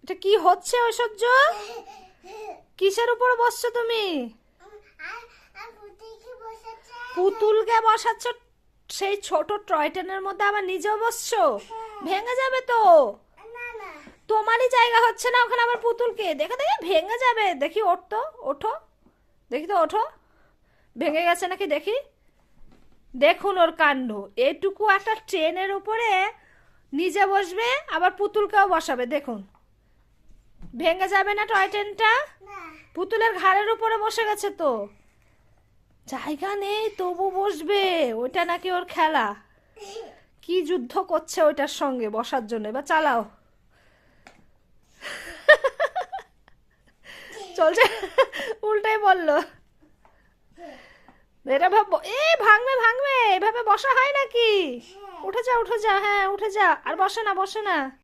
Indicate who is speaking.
Speaker 1: এটা কি হচ্ছে ঐশ্বর্য? কিসের উপরে বসছো তুমি? পুতুলকে বসাচ্ছ? সেই ছোট টয় ট্রেনের মধ্যে আবার নিজেও বসছো? ভেঙে যাবে তো। তোমারই জায়গা হচ্ছে না ওখানে, আবার পুতুলকে দেখে দেখে ভেঙে যাবে। দেখি ওঠো, ওঠো, দেখি তো ওঠো। ভেঙে গেছে নাকি দেখি। দেখুন ওর কাণ্ড। এটুকু একটা ট্রেনের উপরে নিজে বসবে, আবার পুতুলকেও বসাবে। দেখুন, ভেঙে যাবে না টয় ট্রেনটা? পুতুলের ঘাড়ের উপরে বসে গেছে তো। জায়গা নেই তবু বসবে। ওইটা নাকি ওর খেলা। কি যুদ্ধ করছে ওইটার সঙ্গে বসার জন্য। এবার চালাও। চলছে। উল্টাই বললো। এটা ভাব, এ ভাঙবে ভাঙবে, এভাবে বসা হয় নাকি? উঠে যা উঠে যা, হ্যাঁ উঠে যা। আর বসে না, বসে না।